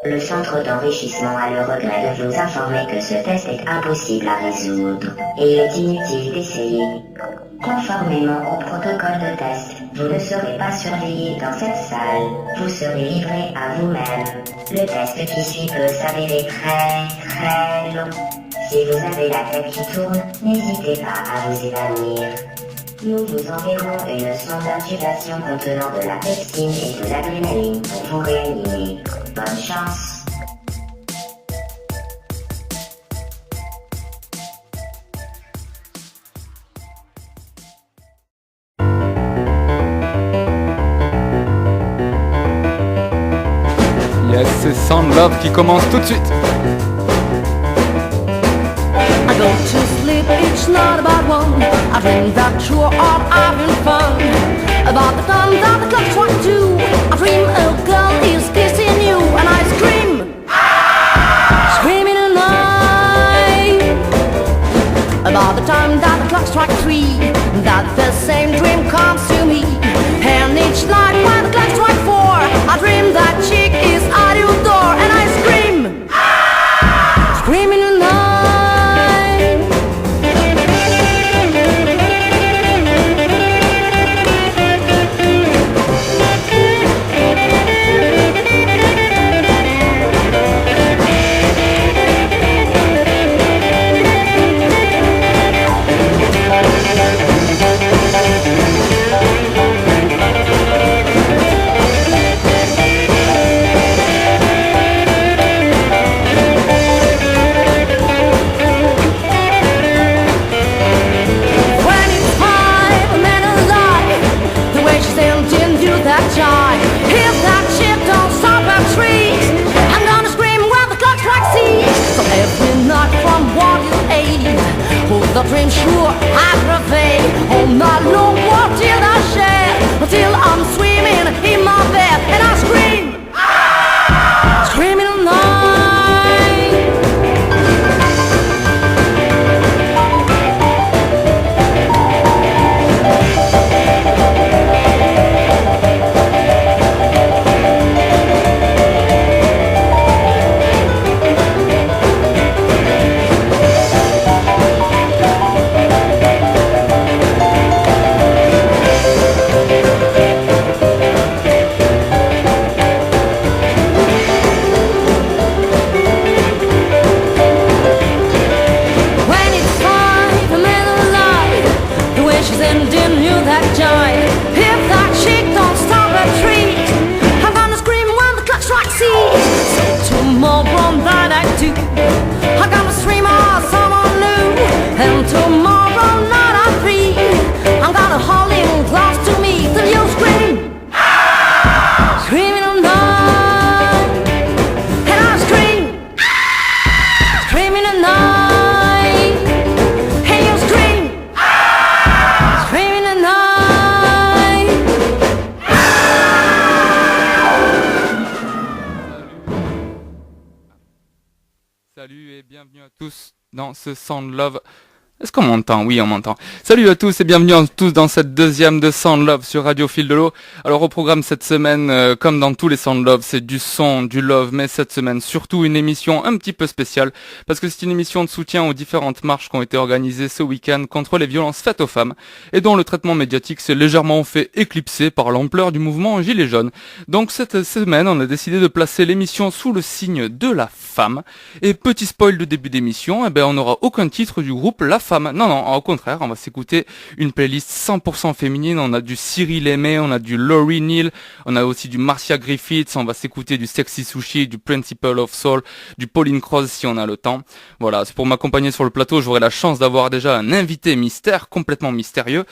Le centre d'enrichissement a le regret de vous informer que ce test est impossible à résoudre, et il est inutile d'essayer. Conformément au protocole de test, vous ne serez pas surveillé dans cette salle, vous serez livré à vous-même. Le test qui suit peut s'avérer très long. Si vous avez la tête qui tourne, n'hésitez pas à vous évanouir. Nous vous enverrons une sonde d'intubation contenant de la pepsine et de l'adrénaline pour vous réanimer. Bonne chance. Yes, c'est Sound Love qui commence tout de suite. I go to sleep each night about one. I dream that you are having fun. About the time that the clock strikes 2, I dream a girl is kissing you, and I scream, screaming at night. About the time that the clock strikes 3, that the same dream comes to me. And each night when the clock strikes 4, I dream that chick is at your door, and I scream, screaming at night. The dream sure aggravate. All night long, walk till I share, until I'm swimming in my bed, and I scream, screaming all night. Dans ce Sound Love. Est-ce qu'on m'entend ? Oui, on m'entend. Salut à tous et bienvenue à tous dans cette deuxième de Sound Love sur Radio Fil de l'eau. Alors au programme cette semaine, comme dans tous les Sound Love, c'est du son, du love, mais cette semaine surtout une émission un petit peu spéciale parce que c'est une émission de soutien aux différentes marches qui ont été organisées ce week-end contre les violences faites aux femmes et dont le traitement médiatique s'est légèrement fait éclipser par l'ampleur du mouvement Gilets jaunes. Donc cette semaine, on a décidé de placer l'émission sous le signe de la femme. Et petit spoil de début d'émission, on n'aura aucun titre du groupe La Femme. Non, au contraire, on va s'écouter une playlist 100% féminine. On a du Cyril Aimé, on a du Laurie Neal, on a aussi du Marcia Griffiths, on va s'écouter du Sexy Sushi, du Principle of Soul, du Pauline Croze si on a le temps. Voilà, c'est pour m'accompagner sur le plateau, j'aurai la chance d'avoir déjà un invité mystère, complètement mystérieux.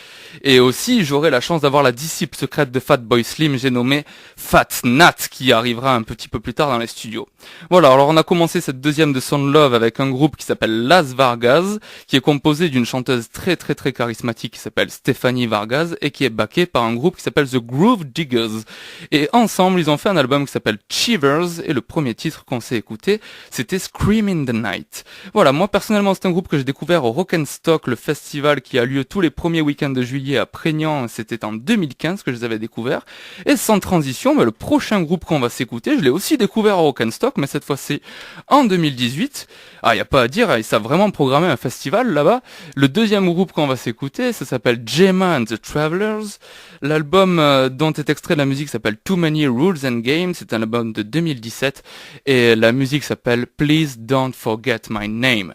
Et aussi, j'aurai la chance d'avoir la disciple secrète de Fatboy Slim, j'ai nommé Fat Nat, qui arrivera un petit peu plus tard dans les studios. Voilà, alors on a commencé cette deuxième de Sound Love avec un groupe qui s'appelle Las Vargas, qui est composé composé d'une chanteuse très très très charismatique qui s'appelle Stephanie Vargas et qui est backée par un groupe qui s'appelle The Groove Diggers. Et ensemble, ils ont fait un album qui s'appelle Shivers et le premier titre qu'on s'est écouté, c'était Scream in the Night. Voilà, moi personnellement, c'est un groupe que j'ai découvert au Rock'n'Stock, le festival qui a lieu tous les premiers week-ends de juillet à Prégnant. C'était en 2015 que je les avais découverts. Et sans transition, le prochain groupe qu'on va s'écouter, je l'ai aussi découvert au Rock'n'Stock, mais cette fois-ci en 2018. Ah, y a pas à dire, ils savent vraiment programmer un festival là-bas. Le deuxième groupe qu'on va s'écouter, ça s'appelle Gemma and the Travelers. L'album dont est extrait la musique s'appelle Too Many Rules and Games. C'est un album de 2017 et la musique s'appelle Please Don't Forget My Name.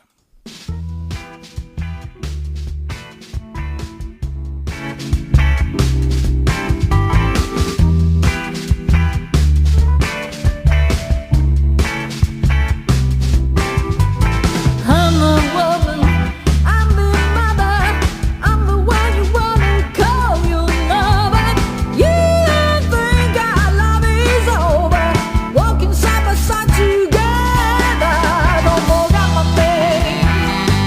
Together, don't forget my name.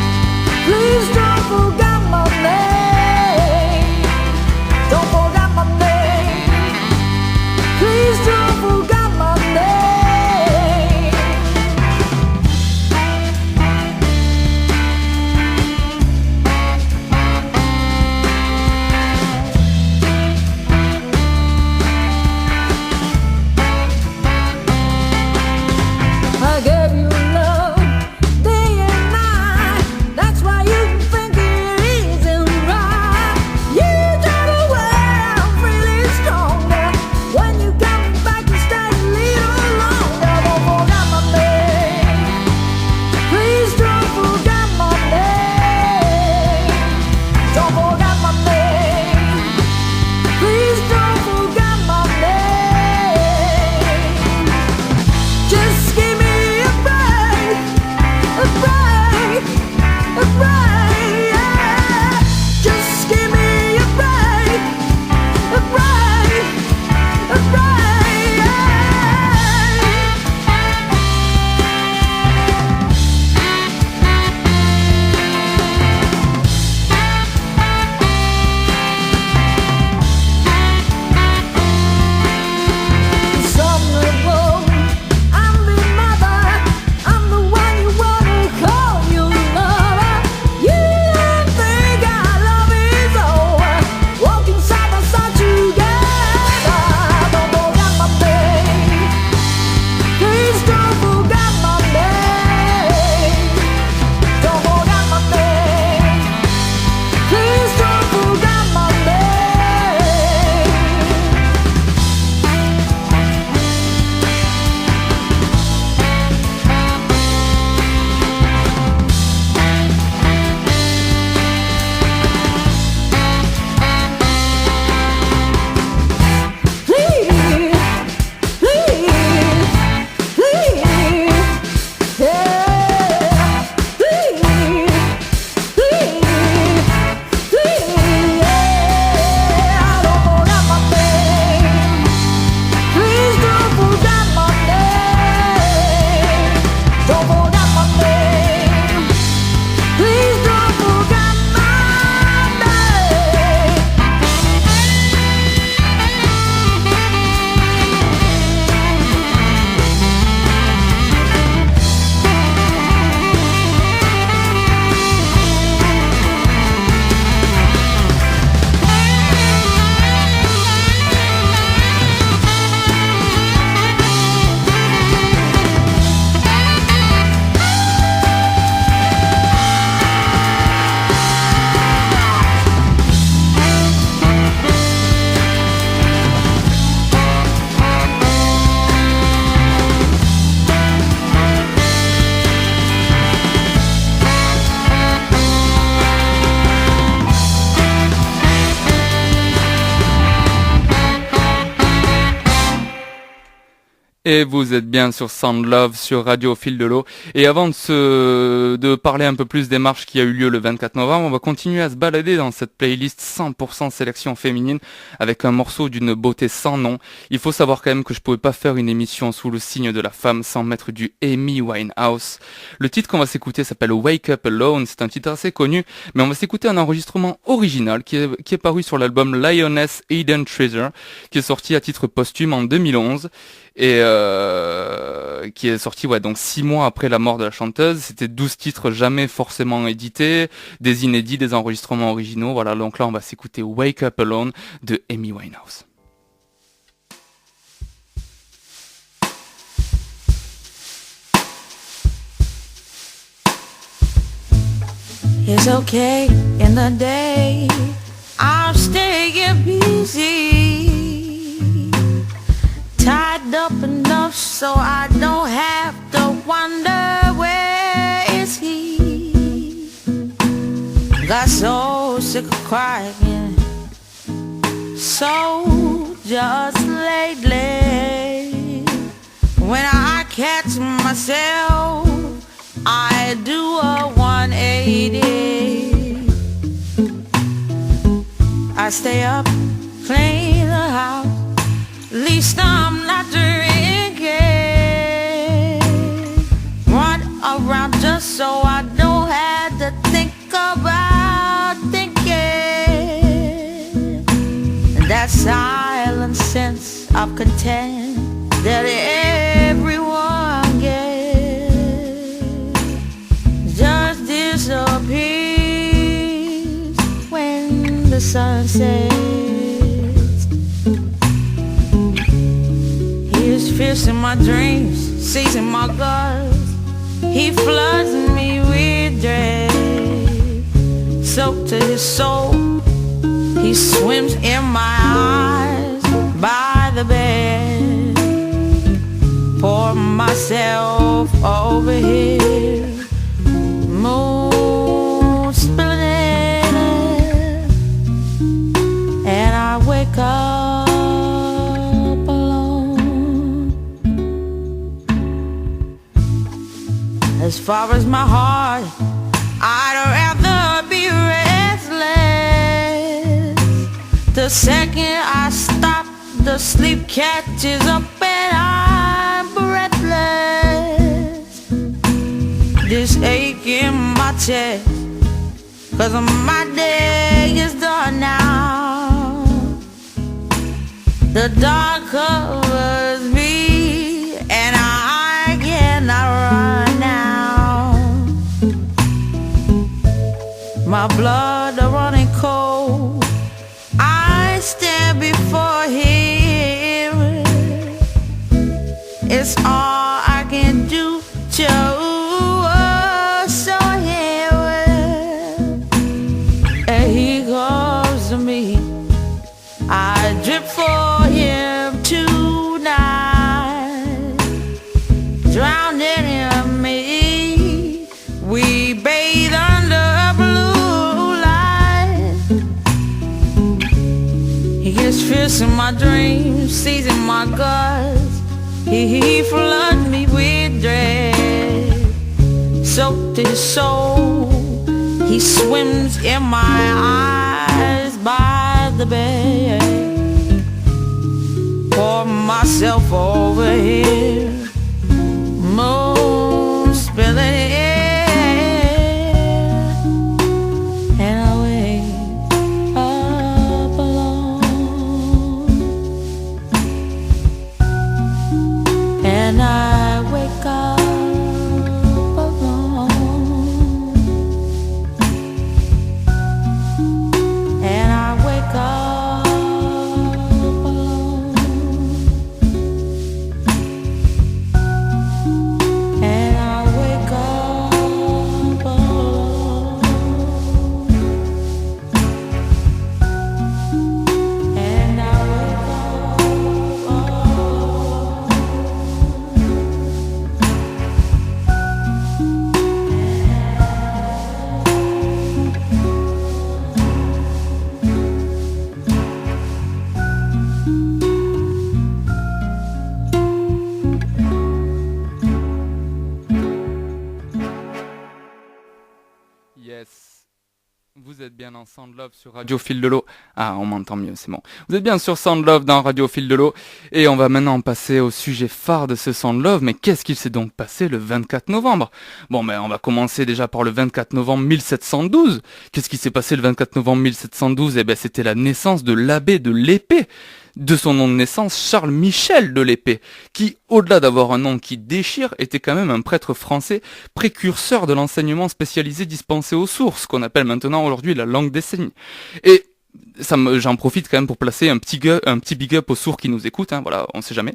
Et vous êtes bien sur Sound Love, sur Radio Au Fil de l'eau. Et avant de parler un peu plus des marches qui a eu lieu le 24 novembre, on va continuer à se balader dans cette playlist 100% sélection féminine avec un morceau d'une beauté sans nom. Il faut savoir quand même que je pouvais pas faire une émission sous le signe de la femme sans mettre du Amy Winehouse. Le titre qu'on va s'écouter s'appelle Wake Up Alone. C'est un titre assez connu, mais on va s'écouter un enregistrement original qui est paru sur l'album Lioness Hidden Treasure, qui est sorti à titre posthume en 2011. Et qui est sorti donc 6 mois après la mort de la chanteuse. C'était 12 titres jamais forcément édités, des inédits, des enregistrements originaux. Voilà, donc là on va s'écouter Wake Up Alone de Amy Winehouse. It's okay in the day, I'm staying busy, tied up enough so I don't have to wonder where is he. Got so sick of crying, so just lately, when I catch myself, I do a 180. I stay up, clean the house, at least I'm not drinking. Run around just so I don't have to think about thinking. That silent sense of content that everyone gets just disappears when the sun sets. He is fierce in my dreams, seizing my guts. He floods me with dread, soaked to his soul. He swims in my eyes by the bed. Pour myself over here, moon spilling, and I wake up alone. As far as my heart, I'd rather be restless. The second I stop, the sleep catches up and I'm breathless. This ache in my chest, 'cause my day is done now. The dark covers me and I cannot run now. My blood is running cold, I stand before him. It's all I can do to show him. And he comes to me, I drip for him tonight, drowning in me. We bathe under blue light. He gets fierce in my dreams, seizing my guts. He floods me with dread, soaked to his soul. He swims in my eyes by the bed. Pour myself over here, moon spilling in, and I wake up alone. And I wake up alone. And I wake up. Vous êtes bien en Sound Love sur Radio Fil de l'eau. Ah, on m'entend mieux, c'est bon. Vous êtes bien sur Sound Love dans Radio Fil de l'eau. Et on va maintenant passer au sujet phare de ce Sound Love. Mais qu'est-ce qu'il s'est donc passé le 24 novembre? Bon, on va commencer déjà par le 24 novembre 1712. Qu'est-ce qui s'est passé le 24 novembre 1712? C'était la naissance de l'abbé de l'Épée. De son nom de naissance, Charles Michel de l'Épée, qui, au-delà d'avoir un nom qui déchire, était quand même un prêtre français précurseur de l'enseignement spécialisé dispensé aux sourds, qu'on appelle maintenant aujourd'hui la langue des signes. Et j'en profite quand même pour placer un petit big up aux sourds qui nous écoutent, voilà, on sait jamais.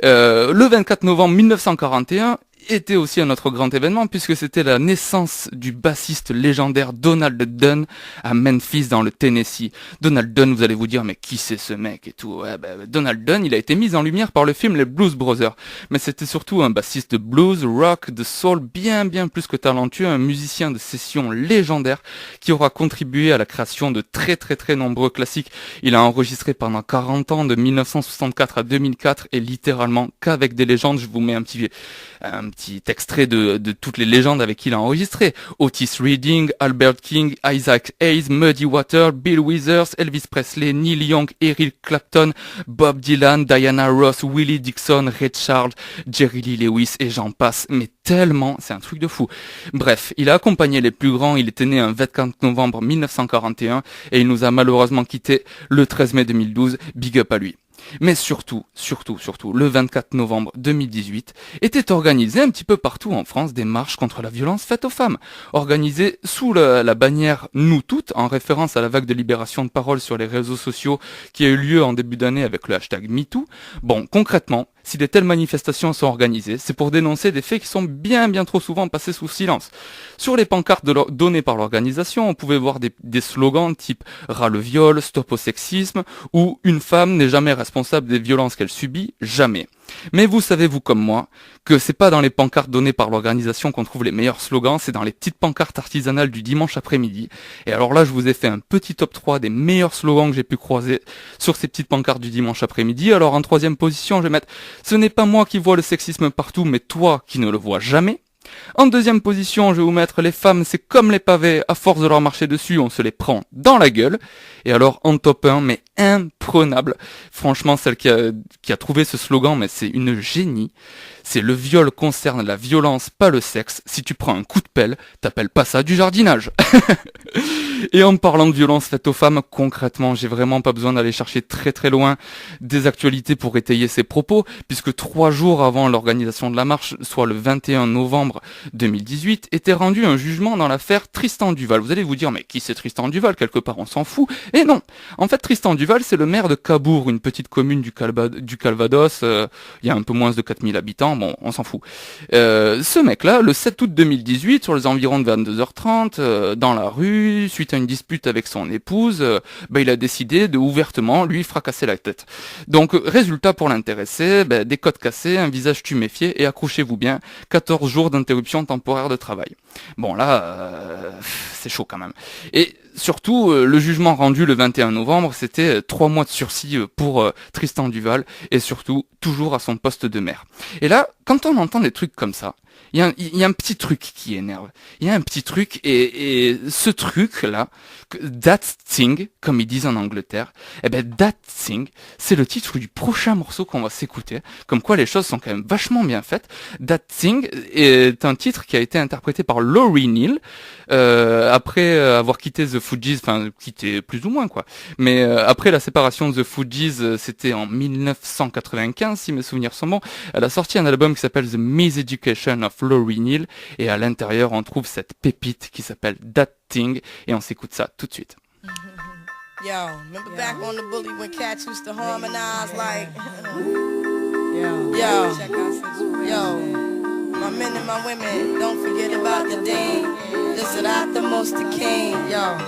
Le 24 novembre 1941, était aussi un autre grand événement puisque c'était la naissance du bassiste légendaire Donald Dunn à Memphis dans le Tennessee. Donald Dunn, vous allez vous dire mais qui c'est ce mec et tout. Donald Dunn, il a été mis en lumière par le film Les Blues Brothers, mais c'était surtout un bassiste de blues, rock, de soul bien plus que talentueux, un musicien de session légendaire qui aura contribué à la création de très nombreux classiques. Il a enregistré pendant 40 ans de 1964 à 2004 et littéralement qu'avec des légendes. Je vous mets un petit extrait de toutes les légendes avec qui il a enregistré. Otis Redding, Albert King, Isaac Hayes, Muddy Waters, Bill Withers, Elvis Presley, Neil Young, Eric Clapton, Bob Dylan, Diana Ross, Willie Dixon, Ray Charles, Jerry Lee Lewis et j'en passe, mais tellement, c'est un truc de fou. Bref, il a accompagné les plus grands, il était né un 24 novembre 1941 et il nous a malheureusement quitté le 13 mai 2012, big up à lui. Mais surtout, le 24 novembre 2018, étaient organisées un petit peu partout en France des marches contre la violence faite aux femmes, organisées sous la bannière Nous Toutes, en référence à la vague de libération de parole sur les réseaux sociaux qui a eu lieu en début d'année avec le hashtag MeToo. Bon, concrètement, si de telles manifestations sont organisées, c'est pour dénoncer des faits qui sont bien trop souvent passés sous silence. Sur les pancartes données par l'organisation, on pouvait voir des slogans type « Ras le viol »,« Stop au sexisme » ou « Une femme n'est jamais responsable des violences qu'elle subit, jamais ». Mais vous savez, vous comme moi, que c'est pas dans les pancartes données par l'organisation qu'on trouve les meilleurs slogans, c'est dans les petites pancartes artisanales du dimanche après-midi. Et alors là, je vous ai fait un petit top 3 des meilleurs slogans que j'ai pu croiser sur ces petites pancartes du dimanche après-midi. Alors en troisième position, je vais mettre « Ce n'est pas moi qui vois le sexisme partout, mais toi qui ne le vois jamais ». En deuxième position, je vais vous mettre « Les femmes, c'est comme les pavés, à force de leur marcher dessus, on se les prend dans la gueule ». Et alors, en top 1, mais imprenable, franchement, celle qui a trouvé ce slogan, mais c'est une génie. C'est « Le viol concerne la violence, pas le sexe. Si tu prends un coup de pelle, t'appelles pas ça du jardinage ». Et en parlant de violence faite aux femmes, concrètement, j'ai vraiment pas besoin d'aller chercher très loin des actualités pour étayer ces propos, puisque 3 jours avant l'organisation de la marche, soit le 21 novembre 2018, était rendu un jugement dans l'affaire Tristan Duval. Vous allez vous dire, mais qui c'est Tristan Duval? Quelque part, on s'en fout. Et non. En fait, Tristan Duval, c'est le maire de Cabourg, une petite commune du Calvados. Il y a un peu moins de 4000 habitants. Bon, on s'en fout. Ce mec-là, le 7 août 2018, sur les environs de 22h30, dans la rue, suite à une dispute avec son épouse, il a décidé de ouvertement lui fracasser la tête. Donc, résultat pour l'intéressé, des côtes cassées, un visage tuméfié et accrochez-vous bien, 14 jours d'interruption temporaire de travail. Bon là, c'est chaud quand même. Et surtout, le jugement rendu le 21 novembre, c'était 3 mois de sursis pour Tristan Duval et surtout, toujours à son poste de maire. Et là, quand on entend des trucs comme ça, il y a un petit truc qui énerve. Il y a un petit truc et ce truc-là, That Thing, comme ils disent en Angleterre, That Thing, c'est le titre du prochain morceau qu'on va s'écouter. Comme quoi les choses sont quand même vachement bien faites. That Thing est un titre qui a été interprété par Lauryn Hill, après avoir quitté The Fugees, enfin quitté plus ou moins quoi. Mais après la séparation de The Fugees, c'était en 1995 si mes souvenirs sont bons. Elle a sorti un album qui s'appelle The Miseducation of Lauryn Hill et à l'intérieur on trouve cette pépite qui s'appelle That Thing et on s'écoute ça tout de suite. Yo, remember back on the bully when cats used to harmonize like yo, my men and my women, don't forget about the dean. This is not the most the king, yo.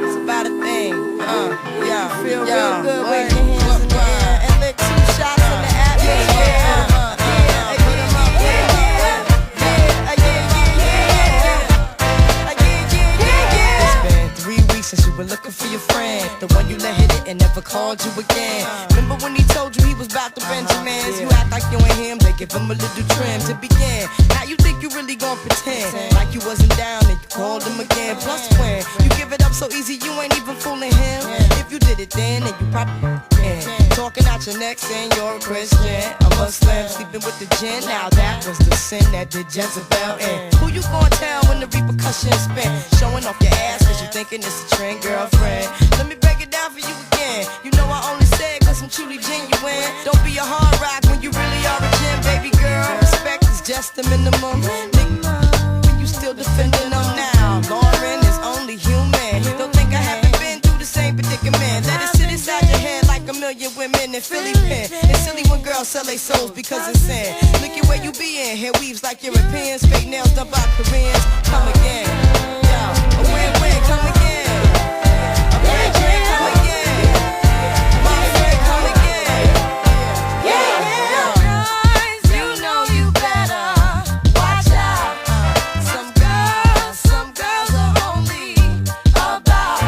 It's about a thing, yo. Feel real good, wave your hands in the air and lick 2 shots in the atmosphere. Since you were looking for your friend, the one you let hit it and never called you again. Remember when he told you he was about to Benjamins? You act like you ain't him, they give him a little trim to begin. How you think you really gon' pretend like you wasn't down and you called him again? Plus when you give it up so easy, you ain't even fooling him. If you did it then you probably can. Talking out your neck saying you're a Christian, a Muslim, sleeping with the gin. Now that was the sin that did Jezebel in. Who you gon' tell when the repercussions spin? Showing off your ass cause you thinking it's a trend, girlfriend. Let me break it down for you again. You know I only say it cause I'm truly genuine. Don't be a hard rock when you really are a gem, baby girl. Respect is just the minimum. Nigga, you still defending them now. Lauren is only human. Don't think I haven't been through the same predicament. Let it sit inside your head like a million women in Philly pen. It's silly when girls sell their souls because it's sin. Look at where you be in. Hair weaves like Europeans. Fake nails done by Koreans. Come again. Yo, a win-win. Come again. A great dream. Come again. My friend. Come again. Yeah. Guys, you know you better watch out. Some girls are only about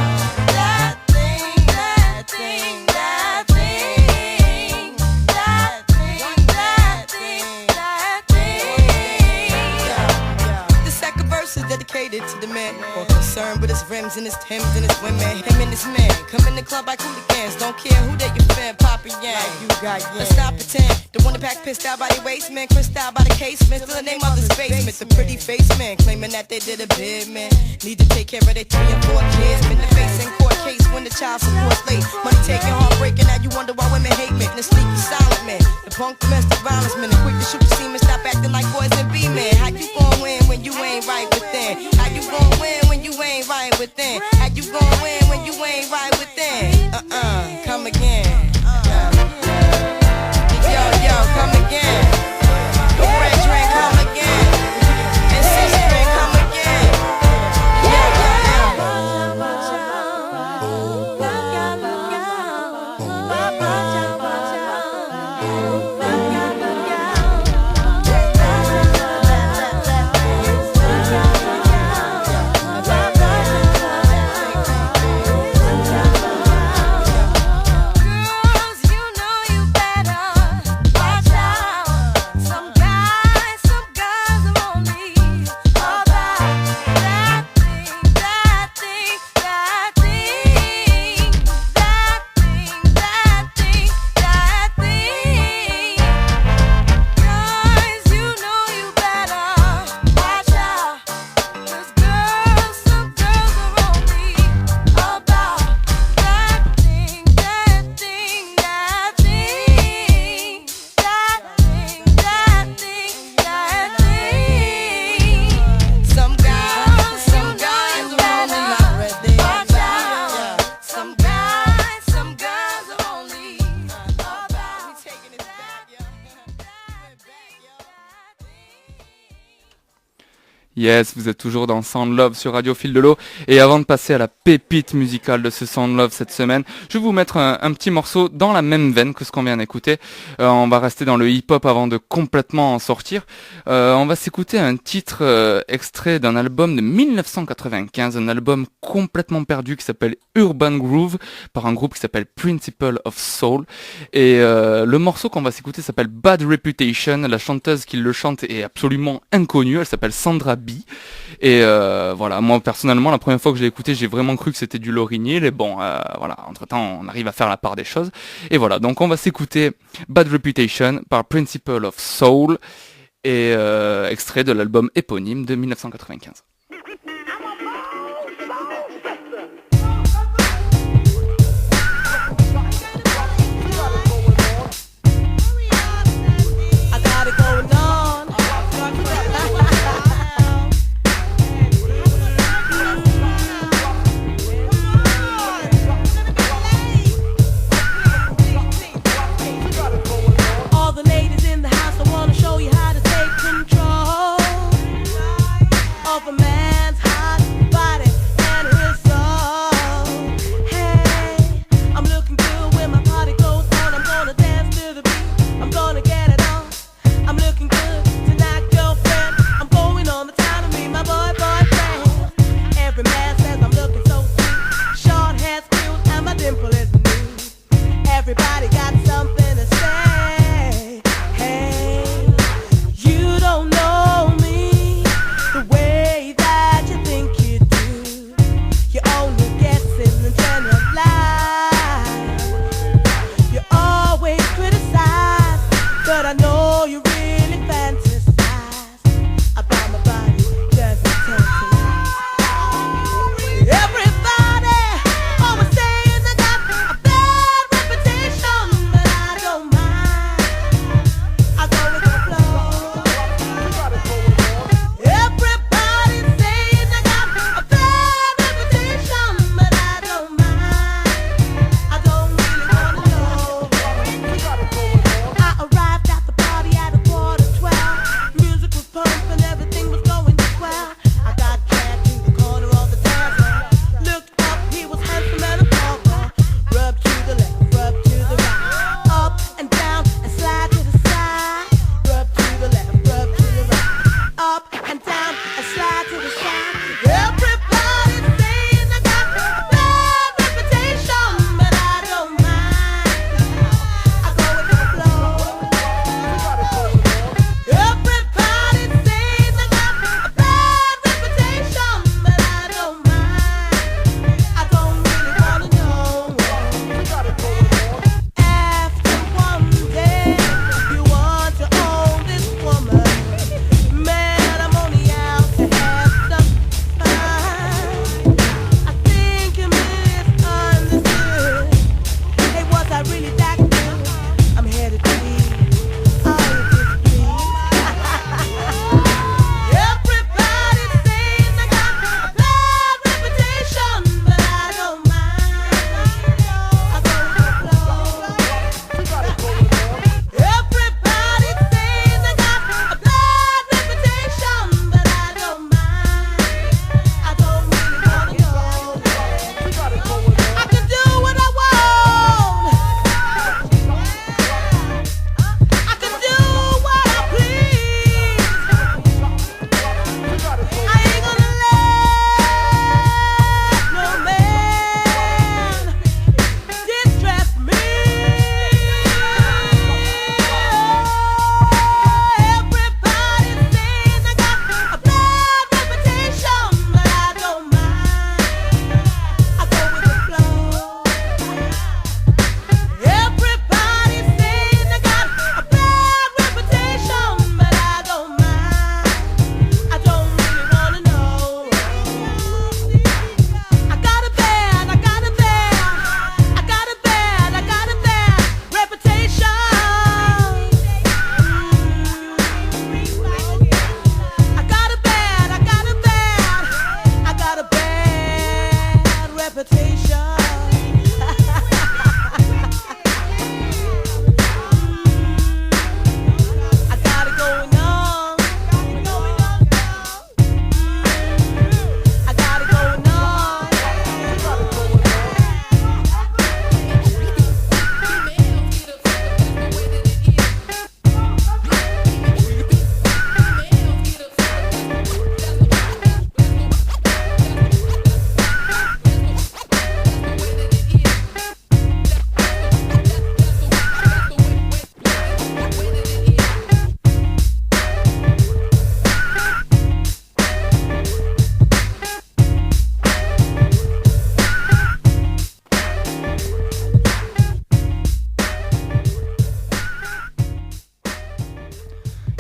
that thing, that thing, that thing, that thing, that thing, that thing. The second verse is dedicated to the man more concerned with his rims and his Timbs and his women. Him and his men come in the club like hooligans. Don't care who they your fan, Papa Yang. You got Let's not pretend. The one that pack pissed out by the waist, man, crissed out by the casement. Still the name of the basement. The pretty face man claiming that they did a bid, man. Need to take care of their 3 and 4 kids. Been the face in court case when the child support's late. Money taking, heartbreaking. Now you wonder why women hate men. The sneaky silent man, the punk domestic violence man, the quick to shoot the semen. Stop acting like boys and be men. How you gon' win when you ain't right within? How you gon' win when you ain't right within? How you gon' win when you ain't right within? Come again. Yo, come again. The red drink, come again. And six drink, come again. Girls, you know you better watch out. Some girls are only about that thing, that thing, that thing, that thing, that thing, that thing. Guys, you know you better watch out. 'Cause some girls are only about that thing, that thing, that thing, that thing, that thing, that thing. Some guys are only not ready. Watch out. Some girls are only about We taking it back, yo. Yes, vous êtes toujours dans Sound Love sur Radio Fil de l'eau. Et avant de passer à la pépite musicale de ce Sound Love cette semaine, je vais vous mettre un petit morceau dans la même veine que ce qu'on vient d'écouter. On va rester dans le hip-hop avant de complètement en sortir. On va s'écouter un titre extrait d'un album de 1995, un album complètement perdu qui s'appelle Urban Groove, par un groupe qui s'appelle Principle of Soul. Et le morceau qu'on va s'écouter s'appelle Bad Reputation. La chanteuse qui le chante est absolument inconnue, elle s'appelle Sandra B. Et voilà, moi personnellement, la première fois que je l'ai écouté, j'ai vraiment cru que c'était du Lauryn Hill. Et bon, voilà, entre-temps, on arrive à faire la part des choses. Et voilà, donc on va s'écouter Bad Reputation par Principle of Soul, et extrait de l'album éponyme de 1995. I got it going on. All the ladies in the house, I wanna show you how to take control of a man's hot body and his soul. Hey, I'm looking good when my party goes on. I'm gonna dance to the beat. I'm gonna get it on. I'm looking good tonight, girlfriend. I'm going on the town to meet my boyfriend. Every man says I'm looking so sweet. Short hair, skills, and my dimple is new. Everybody got something to say. Hey,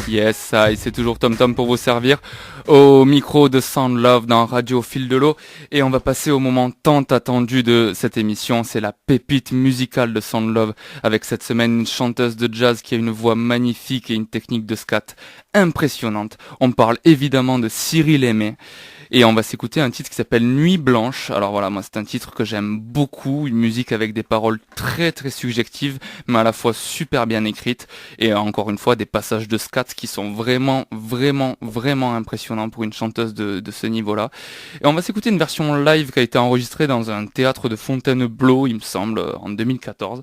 Yes, ça, et c'est toujours Tom Tom pour vous servir au micro de Sound Love dans Radio Fil de l'eau. Et on va passer au moment tant attendu de cette émission, c'est la pépite musicale de Sound Love, avec cette semaine une chanteuse de jazz qui a une voix magnifique et une technique de scat impressionnante. On parle évidemment de Cyril Aimé. Et on va s'écouter un titre qui s'appelle Nuit Blanche. Alors voilà, moi c'est un titre que j'aime beaucoup, une musique avec des paroles très très subjectives, mais à la fois super bien écrites, et encore une fois des passages de scat qui sont vraiment impressionnants pour une chanteuse de ce niveau-là. Et on va s'écouter une version live qui a été enregistrée dans un théâtre de Fontainebleau, il me semble, en 2014.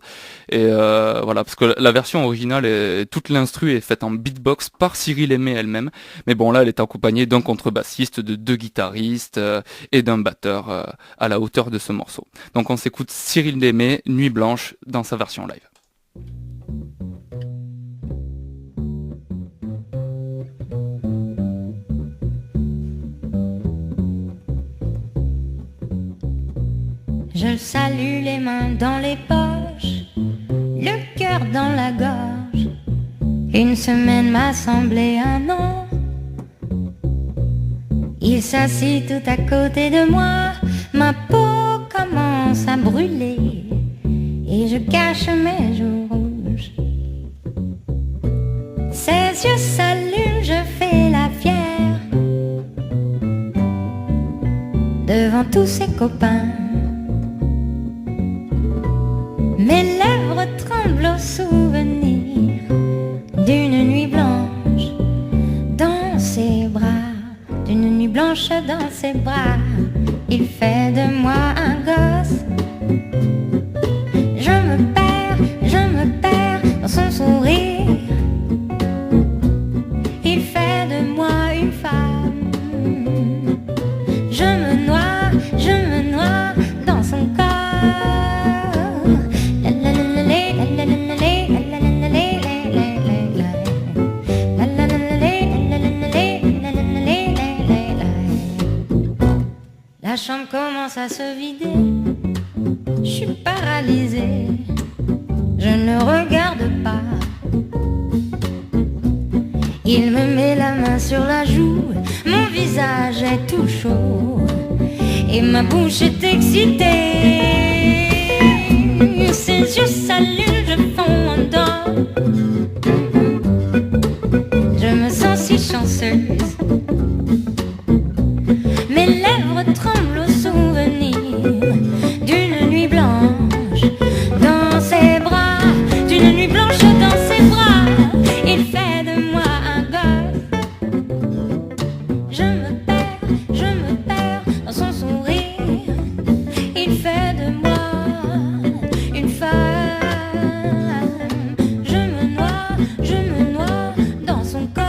Et voilà, parce que la version originale, toute l'instru est faite en beatbox par Cyril Aimé elle-même, mais bon là elle est accompagnée d'un contrebassiste, de deux guitaristes et d'un batteur à la hauteur de ce morceau. Donc on s'écoute Cyril Aimé, Nuit Blanche, dans sa version live. Je salue les mains dans les poches, le cœur dans la gorge. Une semaine m'a semblé un an. Il s'assit tout à côté de moi, ma peau commence à brûler et je cache mes joues rouges. Ses yeux s'allument, je fais la fière devant tous ses copains. Mes lèvres tremblent au souvenir d'une nuit blanche dans ses bras. D'une nuit blanche dans ses bras, il fait de moi un gosse. Je me perds dans son sourire. Il fait de moi une femme. Je me noie dans son corps. La chambre commence à se vider. Je suis paralysée. Je ne regarde pas. Il me met la main sur la joue. Mon visage est tout chaud et ma bouche est excitée. Ses yeux s'allument, je fonds en dedans. Je me sens si chanceuse. Mes lèvres tremblent au souvenir d'une nuit blanche dans ses bras, d'une nuit blanche dans ses bras. Il fait de moi un gosse. Je me perds dans son sourire. Il fait de moi une femme. Je me noie dans son corps.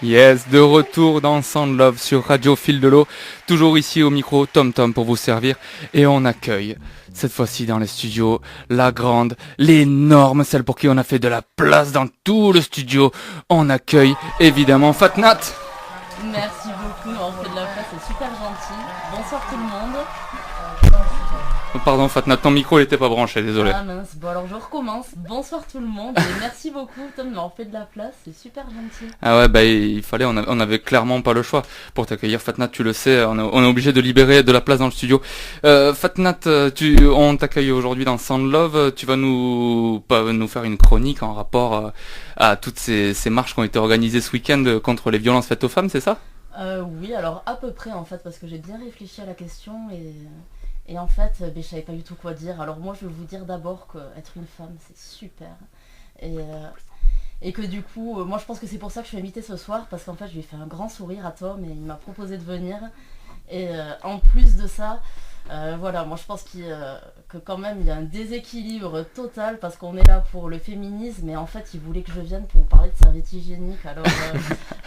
Yes, de retour dans Sound Love sur Radio Fil de l'eau, toujours ici au micro Tom Tom pour vous servir, et on accueille, cette fois-ci dans les studios, la grande, l'énorme, celle pour qui on a fait de la place dans tout le studio. On accueille évidemment Fatnat. Merci beaucoup, on fait de la place, c'est super gentil. Bonsoir tout le monde. Pardon Fatnat, ton micro n'était pas branché, désolé. Ah mince, bon alors je recommence. Bonsoir tout le monde et merci beaucoup Tom d'avoir fait de la place, c'est super gentil. Ah ouais, bah il fallait, on avait clairement pas le choix pour t'accueillir Fatnat, tu le sais, on est obligé de libérer de la place dans le studio. Fatnat, on t'accueille aujourd'hui dans Sound Love, tu vas nous faire une chronique en rapport à toutes ces marches qui ont été organisées ce week-end contre les violences faites aux femmes, c'est ça ? Oui, alors à peu près en fait, parce que j'ai bien réfléchi à la question et en fait, je savais pas du tout quoi dire. Alors moi, je vais vous dire d'abord qu'être une femme, c'est super. Et que du coup, moi je pense que c'est pour ça que je suis invitée ce soir, parce qu'en fait, je lui ai fait un grand sourire à Tom et il m'a proposé de venir. Et en plus de ça, voilà, moi je pense que quand même il y a un déséquilibre total, parce qu'on est là pour le féminisme, mais en fait il voulait que je vienne pour vous parler de serviettes hygiéniques. Alors,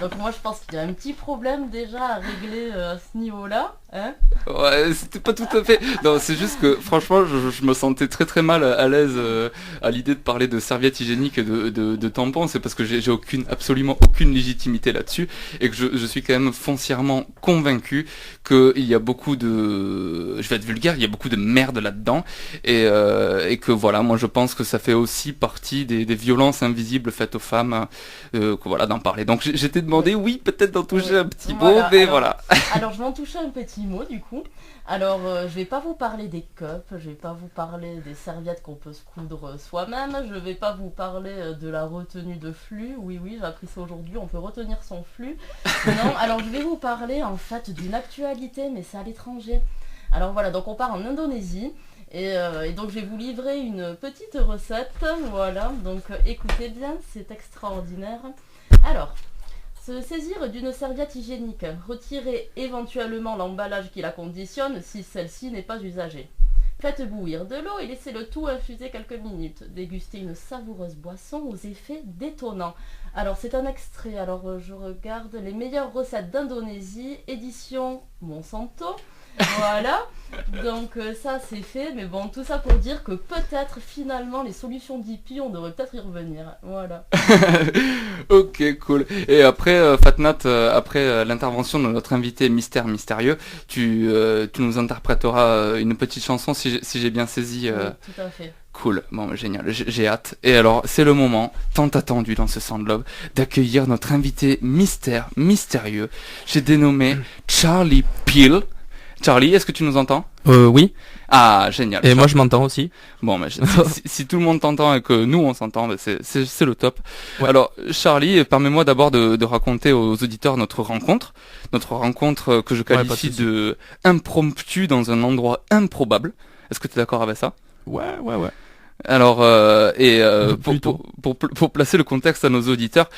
donc moi je pense qu'il y a un petit problème déjà à régler à ce niveau-là. Hein, ouais, c'était pas tout à fait. Non, c'est juste que franchement, je me sentais très très mal à l'aise à l'idée de parler de serviettes hygiéniques et de tampons. C'est parce que j'ai absolument aucune légitimité là-dessus et que je suis quand même foncièrement convaincu qu'il y a beaucoup de, je vais être vulgaire, il y a beaucoup de merde là-dedans et que voilà, moi je pense que ça fait aussi partie des violences invisibles faites aux femmes, que voilà, d'en parler. Donc j'étais demandé, oui, peut-être d'en toucher un petit mot, mais alors, voilà. Alors je vais en toucher un petit mot du coup. Alors je vais pas vous parler des cups, je vais pas vous parler des serviettes qu'on peut se coudre soi-même, je vais pas vous parler de la retenue de flux. Oui, j'ai appris ça aujourd'hui, on peut retenir son flux. Non, alors je vais vous parler en fait d'une actualité, mais c'est à l'étranger. Alors voilà, donc on part en Indonésie. Et donc je vais vous livrer une petite recette, voilà, donc écoutez bien, c'est extraordinaire. Alors, se saisir d'une serviette hygiénique, retirer éventuellement l'emballage qui la conditionne si celle-ci n'est pas usagée. Faites bouillir de l'eau et laissez le tout infuser quelques minutes. Dégustez une savoureuse boisson aux effets détonnants. Alors c'est un extrait, alors je regarde les meilleures recettes d'Indonésie, édition Monsanto. Voilà, donc ça c'est fait, mais bon, tout ça pour dire que peut-être finalement les solutions d'hippie, on devrait peut-être y revenir, voilà. Ok, cool. Et après, Fatnat, après l'intervention de notre invité mystérieux, tu nous interpréteras une petite chanson si j'ai bien saisi. Oui, tout à fait. Cool, bon, génial, j'ai hâte. Et alors, c'est le moment, tant attendu dans ce Sound Love, d'accueillir notre invité mystérieux. J'ai dénommé Charlie Peel. Charlie, est-ce que tu nous entends ? Oui. Ah, génial. Et moi je m'entends aussi. Bon, mais si tout le monde t'entend et que nous on s'entend, c'est le top. Ouais. Alors, Charlie, permets-moi d'abord de raconter aux auditeurs notre rencontre que je qualifie de impromptue dans un endroit improbable. Est-ce que tu es d'accord avec ça ? Ouais. Alors, pour placer le contexte à nos auditeurs,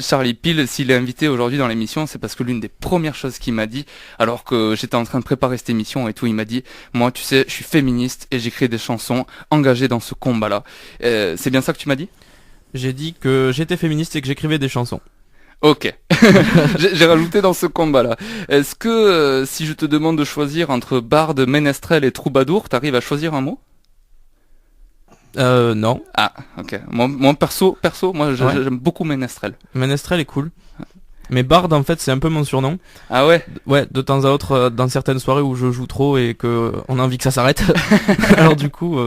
Charlie Peel, s'il est invité aujourd'hui dans l'émission, c'est parce que l'une des premières choses qu'il m'a dit, alors que j'étais en train de préparer cette émission et tout, il m'a dit, moi, tu sais, je suis féministe et j'écris des chansons engagées dans ce combat-là. C'est bien ça que tu m'as dit ? J'ai dit que j'étais féministe et que j'écrivais des chansons. Ok, j'ai rajouté dans ce combat-là. Est-ce que si je te demande de choisir entre barde, ménestrel et troubadour, t'arrives à choisir un mot ? Non. Ah, ok. Moi perso, moi j'aime beaucoup ménestrel. Ménestrel est cool. Mais Bard en fait c'est un peu mon surnom. Ah ouais ? Ouais, de temps à autre dans certaines soirées où je joue trop et que on a envie que ça s'arrête. Alors du coup,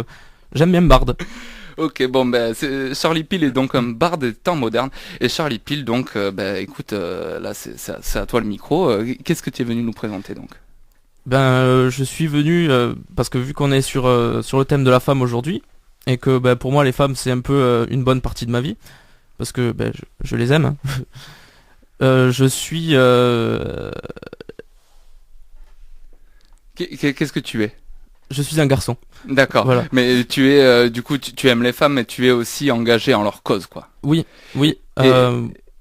j'aime bien Bard. Ok, bon Charlie Peel est donc un barde des temps modernes. Et Charlie Peel donc, écoute, là c'est à toi le micro. Qu'est-ce que tu es venu nous présenter donc ? Je suis venu parce que vu qu'on est sur le thème de la femme aujourd'hui, et que pour moi les femmes c'est un peu une bonne partie de ma vie, parce que je les aime. Je suis... Qu'est-ce que tu es ? Je suis un garçon. D'accord, voilà. Mais tu es du coup tu aimes les femmes, mais tu es aussi engagé en leur cause, quoi. Oui,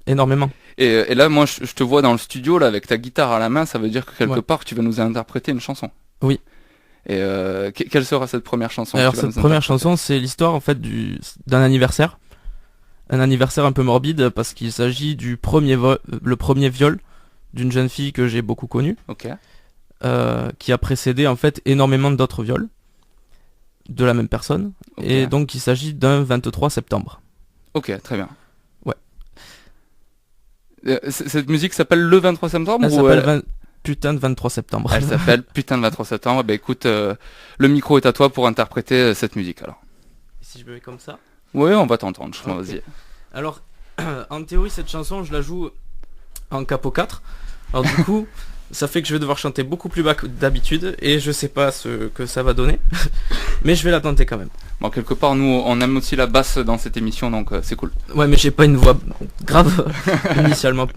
énormément. Et là, moi, je te vois dans le studio là avec ta guitare à la main, ça veut dire que quelque part, tu vas nous interpréter une chanson. Oui. Et quelle sera cette première chanson ? Alors cette première chanson, c'est l'histoire en fait d'un anniversaire. un anniversaire un peu morbide parce qu'il s'agit du le premier viol d'une jeune fille que j'ai beaucoup connue, Ok. qui a précédé en fait énormément d'autres viols de la même personne. Ok. Et donc il s'agit d'un 23 septembre. Ok, très bien. Ouais. Cette musique s'appelle le 23 septembre Elle ou s'appelle Putain de 23 septembre. Elle s'appelle Putain de 23 septembre. Bah écoute, le micro est à toi pour interpréter cette musique alors. Si je me mets comme ça. Oui, on va t'entendre, je crois, Ok. vas-y. Alors, en théorie, cette chanson, je la joue en capo 4. Alors du coup, ça fait que je vais devoir chanter beaucoup plus bas que d'habitude et je sais pas ce que ça va donner. Mais je vais la tenter quand même. Bon, quelque part, nous, on aime aussi la basse dans cette émission, donc c'est cool. Ouais, mais j'ai pas une voix grave initialement.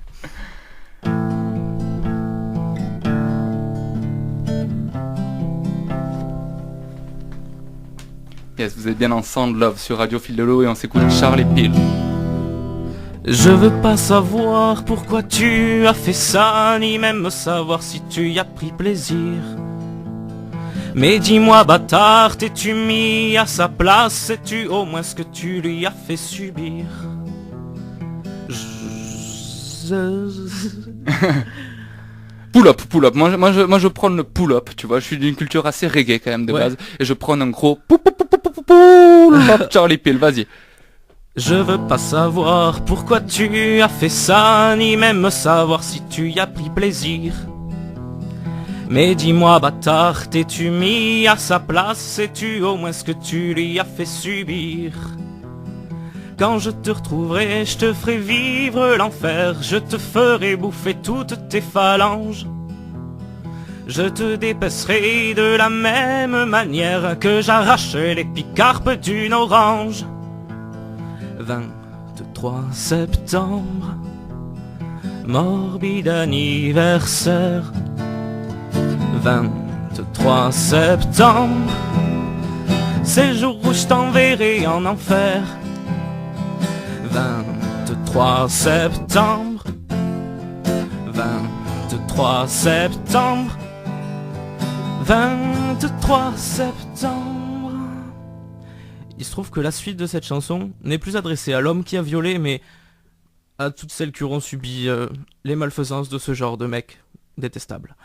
Yes, vous êtes bien en Sound Love sur Radio Fil de l'eau et on s'écoute Charlie Peel. Je veux pas savoir pourquoi tu as fait ça, ni même savoir si tu y as pris plaisir. Mais dis-moi bâtard, t'es-tu mis à sa place? Sais-tu au moins ce que tu lui as fait subir? Pull-up, pull-up. Moi, je prône le pull-up, tu vois. Je suis d'une culture assez reggae quand même de Ouais. base. Et je prône un gros pull-up Charlie Peel, vas-y. Je veux pas savoir pourquoi tu as fait ça, ni même savoir si tu y as pris plaisir. Mais dis-moi bâtard, t'es-tu mis à sa place? Sais-tu au moins ce que tu lui as fait subir? Quand je te retrouverai, je te ferai vivre l'enfer. Je te ferai bouffer toutes tes phalanges. Je te dépecerai de la même manière que j'arrache les picarpes d'une orange. 23 septembre, morbide anniversaire. 23 septembre, c'est le jour où je t'enverrai en enfer. 23 septembre, 23 septembre, 23 septembre. Il se trouve que la suite de cette chanson n'est plus adressée à l'homme qui a violé, mais à toutes celles qui auront subi les malfaisances de ce genre de mec détestable.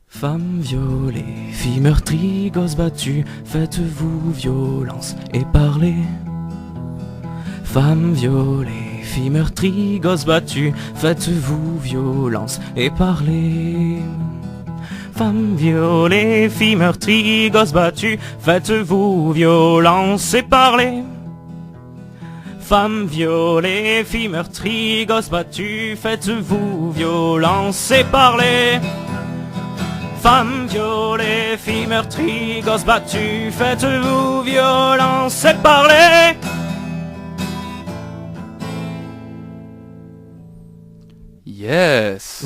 Femmes violées, filles meurtries, gosses battus, faites-vous violence et parlez. Femmes violées, filles meurtries, gosses battus, faites-vous violence et parlez. Femmes violées, filles meurtries, gosses battus, faites-vous violence et parlez. Femmes violées, filles meurtries, gosses battus, faites-vous violence et parlez. Femmes violées, filles meurtries, gosses battus, faites-vous violence et parlez. Yes.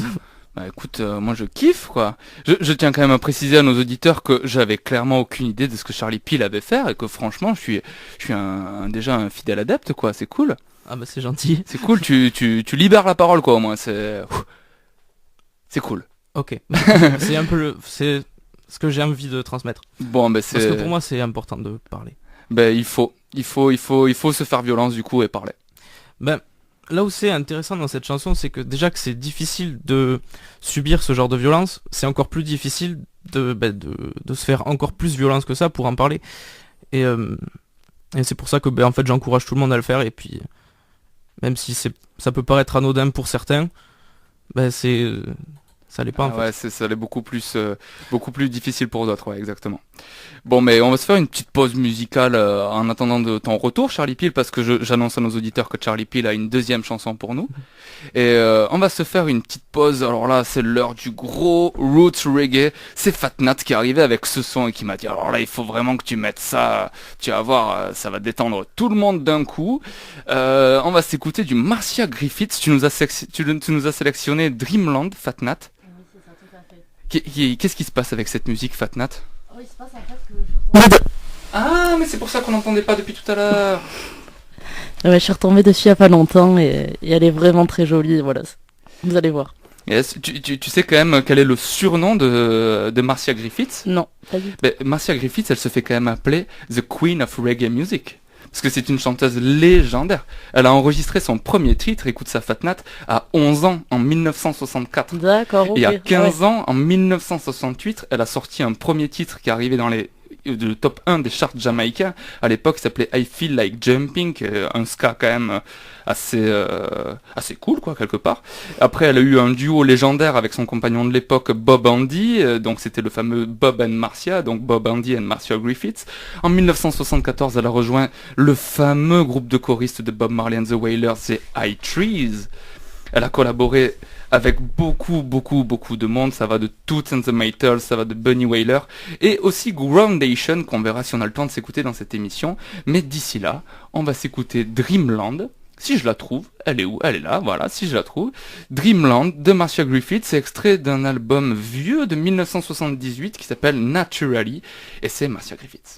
Bah écoute, moi je kiffe quoi. Je tiens quand même à préciser à nos auditeurs que j'avais clairement aucune idée de ce que Charlie Peel avait fait et que franchement je suis déjà un fidèle adepte quoi, c'est cool. Ah bah c'est gentil. C'est cool, tu libères la parole quoi au moins, c'est cool. Ok. C'est un peu c'est ce que j'ai envie de transmettre. Bon bah c'est... Parce que pour moi c'est important de parler. Ben il faut se faire violence du coup et parler. Ben, là où c'est intéressant dans cette chanson, c'est que déjà que c'est difficile de subir ce genre de violence, c'est encore plus difficile de se faire encore plus violence que ça pour en parler. Et c'est pour ça que en fait j'encourage tout le monde à le faire. Et puis même si ça peut paraître anodin pour certains, ça l'est pas en fait. Ouais, ça l'est beaucoup plus difficile pour d'autres, ouais, exactement. Bon, mais on va se faire une petite pause musicale en attendant de ton retour, Charlie Peel, parce que j'annonce à nos auditeurs que Charlie Peel a une deuxième chanson pour nous. Et on va se faire une petite pause. Alors là, c'est l'heure du gros roots reggae. C'est Fat Nat qui est arrivé avec ce son et qui m'a dit alors là, il faut vraiment que tu mettes ça. Tu vas voir, ça va détendre tout le monde d'un coup. On va s'écouter du Marcia Griffiths. Tu nous as sélectionné Dreamland, Fat Nat. Oui, c'est ça, tout à fait. Qu'est-ce qui se passe avec cette musique, Fat Nat? Oh, il se passe en fait que je suis retombée... Ah, mais c'est pour ça qu'on n'entendait pas depuis tout à l'heure. Ouais, je suis retombée dessus il y a pas longtemps et elle est vraiment très jolie, voilà. Vous allez voir. Yes. Tu sais quand même quel est le surnom de Marcia Griffiths? Non, pas du tout. Ben, Marcia Griffiths, elle se fait quand même appeler The Queen of Reggae Music. parce que c'est une chanteuse légendaire. Elle a enregistré son premier titre, écoute ça Fat Nat, à 11 ans, en 1964. D'accord, ok. Et à 15 ans, en 1968, elle a sorti un premier titre qui est arrivé dans le top 1 des charts jamaïcains. À l'époque, il s'appelait I Feel Like Jumping, un ska quand même assez cool, quoi, quelque part. Après, elle a eu un duo légendaire avec son compagnon de l'époque, Bob Andy, donc c'était le fameux Bob and Marcia, donc Bob Andy and Marcia Griffiths. En 1974, elle a rejoint le fameux groupe de choristes de Bob Marley and the Wailers, The High Trees. Elle a collaboré avec beaucoup de monde, ça va de Toots and the Maytals, ça va de Bunny Wailer, et aussi Groundation, qu'on verra si on a le temps de s'écouter dans cette émission. Mais d'ici là, on va s'écouter Dreamland, si je la trouve. Elle est où? Elle est là, voilà, si je la trouve. Dreamland de Marcia Griffiths, c'est extrait d'un album vieux de 1978 qui s'appelle Naturally, et c'est Marcia Griffiths.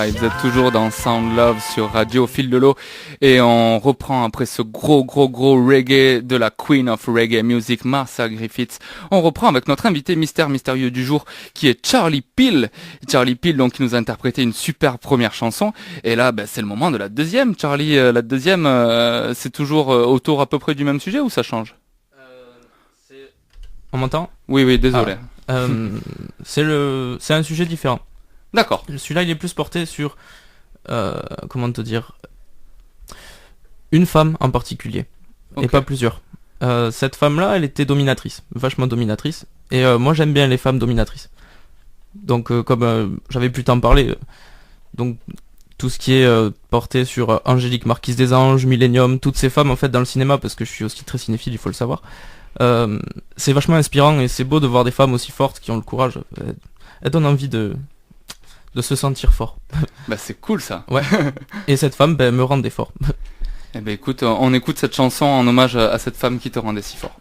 Vous êtes toujours dans Sound Love sur Radio Fil de l'eau et on reprend après ce gros reggae de la Queen of Reggae Music, Marcia Griffiths. On reprend avec notre invité mystérieux du jour qui est Charlie Peel. Charlie Peel donc qui nous a interprété une super première chanson et là c'est le moment de la deuxième. Charlie, la deuxième c'est toujours autour à peu près du même sujet ou ça change? On m'entend? Oui, désolé. C'est un sujet différent. D'accord. Celui-là, il est plus porté sur, comment te dire, une femme en particulier, et pas plusieurs. Cette femme-là, elle était dominatrice, vachement dominatrice, et moi j'aime bien les femmes dominatrices. Donc comme j'avais pu t'en parler, donc tout ce qui est porté sur Angélique Marquise des Anges, Millennium, toutes ces femmes en fait dans le cinéma, parce que je suis aussi très cinéphile, il faut le savoir. C'est vachement inspirant et c'est beau de voir des femmes aussi fortes qui ont le courage. Elles donnent envie de se sentir fort. Bah c'est cool ça. Ouais. Et cette femme me rendait fort. Eh ben écoute, on écoute cette chanson en hommage à cette femme qui te rendait si fort.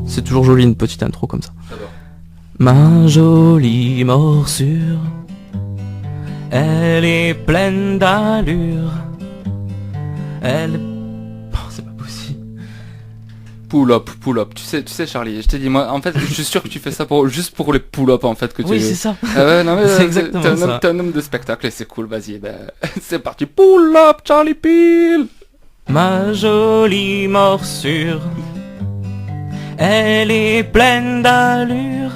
C'est toujours joli une petite intro comme ça. Ma jolie morsure, elle est pleine d'allure. Elle... Oh, c'est pas possible. Pull up. Tu sais Charlie, je t'ai dit moi, en fait, je suis sûr que tu fais ça juste pour les pull-up en fait que tu. Oui, c'est ça. Ah ouais, non mais C'est exactement ça. T'es un homme de spectacle et c'est cool. Vas-y, c'est parti. Pull up, Charlie Peel. Ma jolie morsure, elle est pleine d'allure.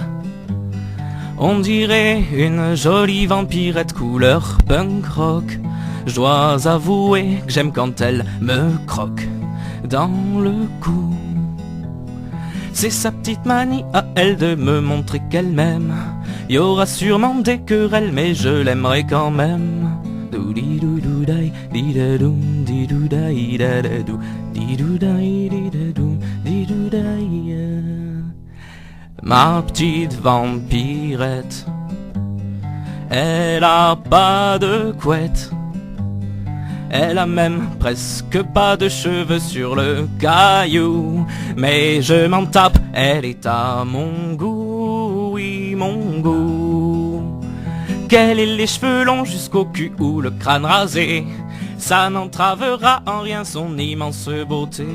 On dirait une jolie vampirette couleur punk rock. Je dois avouer que j'aime quand elle me croque dans le cou. C'est sa petite manie à elle de me montrer qu'elle m'aime. Y aura sûrement des querelles mais je l'aimerai quand même. Doudi-dou-dou-daï, di-da-doum, di-dou-daï, da-da-dou, di-dou-daï, di-da-doum, di-dou-daï. Ma petite vampirette, elle a pas de couette. Elle a même presque pas de cheveux sur le caillou. Mais je m'en tape, elle est à mon goût, oui mon goût. Qu'elle ait les cheveux longs jusqu'au cul ou le crâne rasé, ça n'entravera en rien son immense beauté.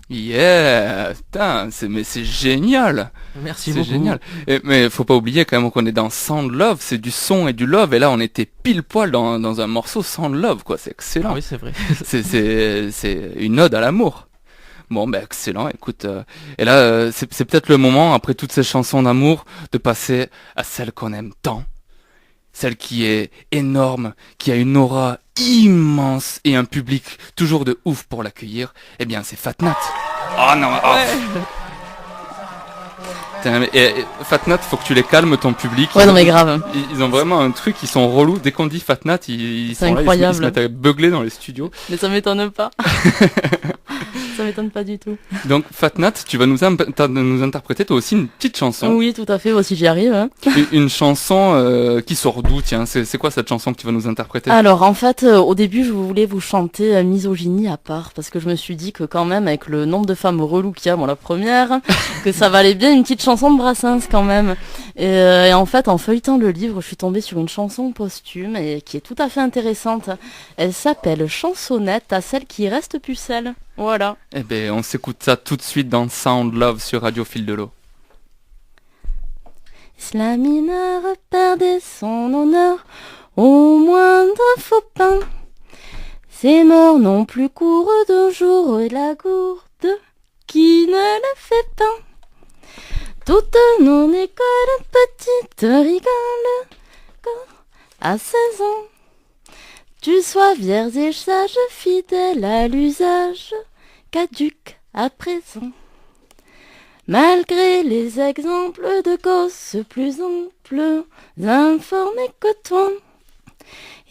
Yeah, putain, c'est génial. Merci c'est beaucoup. Génial. Mais faut pas oublier quand même qu'on est dans Sound Love, c'est du son et du love, et là on était pile poil dans un morceau Sound Love, quoi. C'est excellent. Ah oui, c'est vrai. c'est une ode à l'amour. Bon, ben excellent. Écoute, et là c'est peut-être le moment après toutes ces chansons d'amour de passer à celle qu'on aime tant. Celle qui est énorme, qui a une aura immense et un public toujours de ouf pour l'accueillir, eh bien c'est Fat Nat. Oh non, oh. Ouais. Putain, Fat Nat, faut que tu les calmes ton public. Ouais, non mais grave. Ils ont vraiment un truc, ils sont relous. Dès qu'on dit Fat Nat, ils sont là, ils se mettent à beugler dans les studios. Mais ça m'étonne pas. Ça m'étonne pas du tout. Donc Fat Nat, tu vas nous interpréter toi aussi une petite chanson. Oui, tout à fait, moi aussi j'y arrive. Hein. Une chanson qui sort d'où, tiens, c'est quoi cette chanson que tu vas nous interpréter? Alors en fait, au début je voulais vous chanter Misogynie à part, parce que je me suis dit que quand même avec le nombre de femmes reloues qu'il y a, bon la première, que ça valait bien une petite chanson de Brassens quand même. Et en fait, en feuilletant le livre, je suis tombée sur une chanson posthume et qui est tout à fait intéressante. Elle s'appelle Chansonnette à celle qui reste pucelle. Voilà. Eh ben, on s'écoute ça tout de suite dans Sound Love sur Radio Fil de l'eau. Si la mineure perdait son honneur au moindre faux pas, ses morts n'ont plus cours de jour et la gourde qui ne le fait pas. Toute mon école petite rigole à 16 ans. Tu sois vierge et sage, fidèle à l'usage, caduque à présent. Malgré les exemples de gosses plus amples, informés que toi,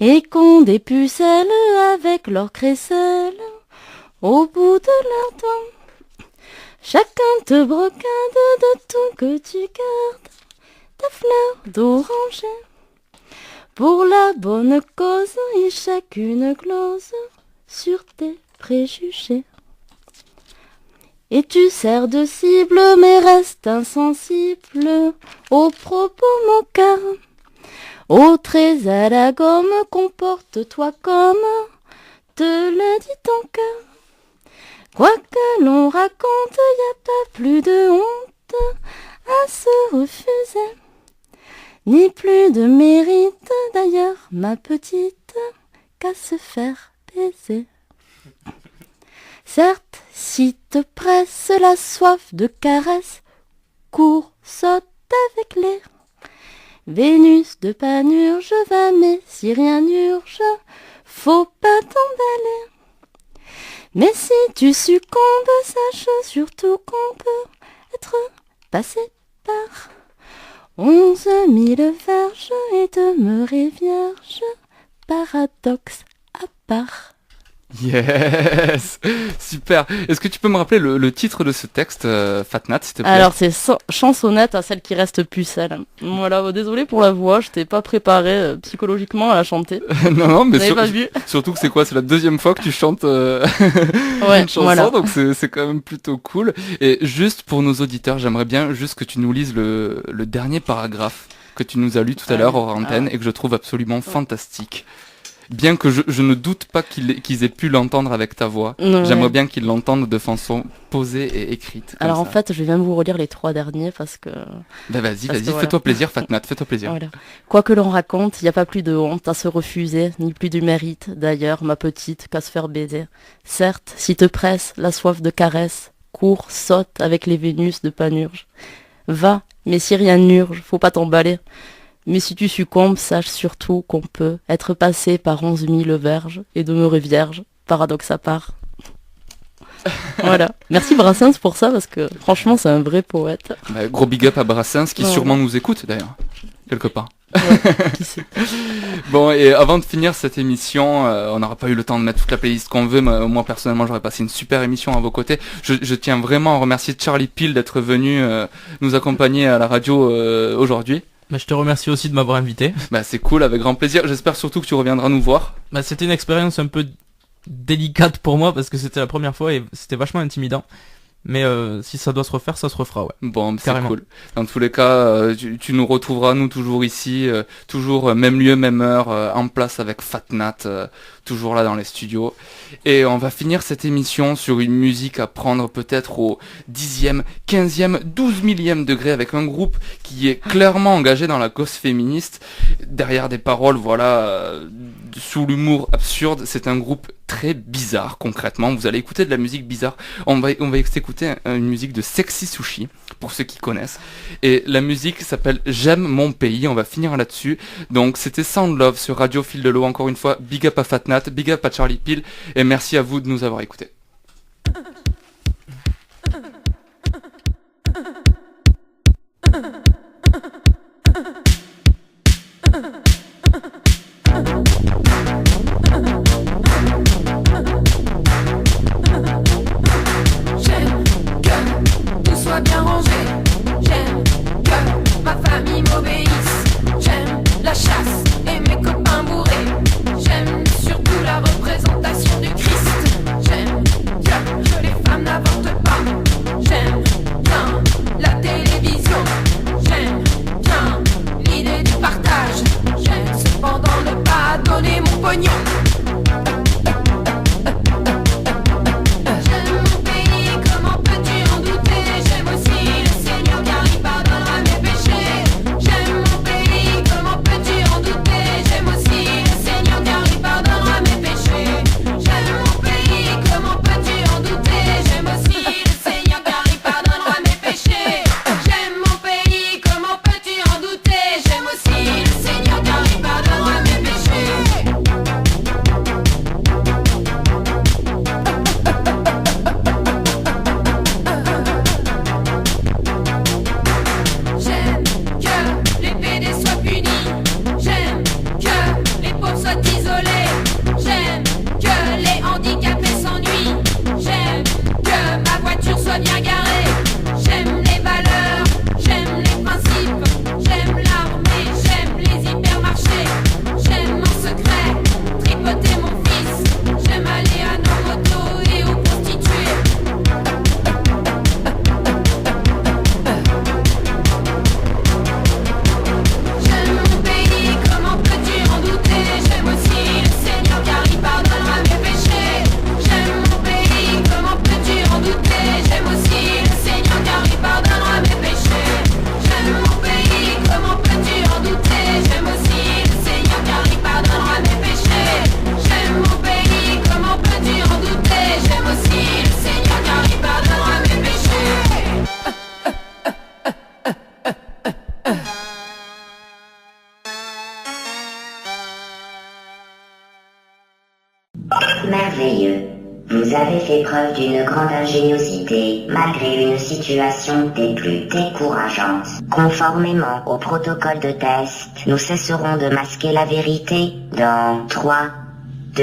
et qu'ont des pucelles avec leur crécelle au bout de leurs doigts. Chacun te brocade de tout que tu gardes, ta fleur d'oranger. Pour la bonne cause, et chacune glose sur tes préjugés. Et tu sers de cible, mais reste insensible aux propos moquards. Aux traits à la gomme, comporte-toi comme te le dit ton cœur. Quoi que l'on raconte, y a pas plus de honte à se refuser. Ni plus de mérite d'ailleurs, ma petite, qu'à se faire baiser. Certes, si te presse la soif de caresse, cours, saute avec l'air. Vénus de Panurge va, mais si rien n'urge, faut pas t'emballer. Mais si tu succombes, sache surtout qu'on peut être passé par 11 000 verges et demeurer vierge, paradoxe à part. Yes. Super. Est-ce que tu peux me rappeler le titre de ce texte, Fatnat, s'il te plaît? Alors c'est chansonnette à celle qui reste pucelle. Voilà, désolé pour la voix, je t'ai pas préparé psychologiquement à la chanter. Non, mais Vous avez pas vu. surtout que c'est quoi? C'est la deuxième fois que tu chantes Ouais, une chanson, voilà. donc c'est quand même plutôt cool. Et juste pour nos auditeurs, j'aimerais bien juste que tu nous lises le dernier paragraphe que tu nous as lu tout à l'heure hors antenne et que je trouve absolument fantastique. Bien que je ne doute pas qu'ils aient pu l'entendre avec ta voix, j'aimerais bien qu'ils l'entendent de façon posée et écrite. Alors en fait, je vais même vous relire les 3 derniers parce que... Bah vas-y, voilà. fais-toi plaisir Fatnat, fais-toi plaisir. Voilà. Quoi que l'on raconte, il n'y a pas plus de honte à se refuser, ni plus du mérite, d'ailleurs, ma petite, qu'à se faire baiser. Certes, si te presse la soif de caresse, cours, saute avec les Vénus de Panurge. Va, mais si rien n'urge, faut pas t'emballer. Mais si tu succombes, sache surtout qu'on peut être passé par 11 000 verges et demeurer vierge, paradoxe à part. Voilà. Merci Brassens pour ça, parce que franchement, c'est un vrai poète. Bah, gros big up à Brassens, qui sûrement nous écoute d'ailleurs, quelque part. Ouais, qui sait. Bon, et avant de finir cette émission, on n'aura pas eu le temps de mettre toute la playlist qu'on veut, mais moi personnellement j'aurais passé une super émission à vos côtés. Je tiens vraiment à remercier Charlie Peel d'être venu nous accompagner à la radio aujourd'hui. Bah, je te remercie aussi de m'avoir invité. Bah c'est cool, avec grand plaisir. J'espère surtout que tu reviendras nous voir. Bah, c'était une expérience un peu délicate pour moi parce que c'était la première fois et c'était vachement intimidant. Mais si ça doit se refaire, ça se refera, ouais. Bon, c'est Carrément. cool. Dans tous les cas, tu nous retrouveras, nous, toujours ici, toujours même lieu, même heure, en place avec Fatnat, toujours là dans les studios. Et on va finir cette émission sur une musique à prendre peut-être au 10e, 15e, 12 millième degré avec un groupe qui est clairement engagé dans la cause féministe. Derrière des paroles, voilà, sous l'humour absurde, c'est un groupe très bizarre, concrètement. Vous allez écouter de la musique bizarre. On va écouter une musique de Sexy Sushi, pour ceux qui connaissent. Et la musique s'appelle J'aime mon pays. On va finir là-dessus. Donc c'était Sound Love sur Radio Fil de l'eau. Encore une fois, big up à Fatnat, big up à Charlie Peel. Et merci à vous de nous avoir écoutés. J'aime que tout soit bien rangé. J'aime que ma famille m'obéisse. J'aime la chasse et mes copains bourrés. J'aime surtout la représentation du Christ. J'aime que les femmes n'avortent pas. J'aime bien la télévision. J'aime bien l'idée du partage. J'aime cependant ne pas donner mon pognon. J'aime mon pays, comment peux-tu en douter? J'aime aussi le fait preuve d'une grande ingéniosité, malgré une situation des plus décourageantes. Conformément au protocole de test, nous cesserons de masquer la vérité dans 3, 2...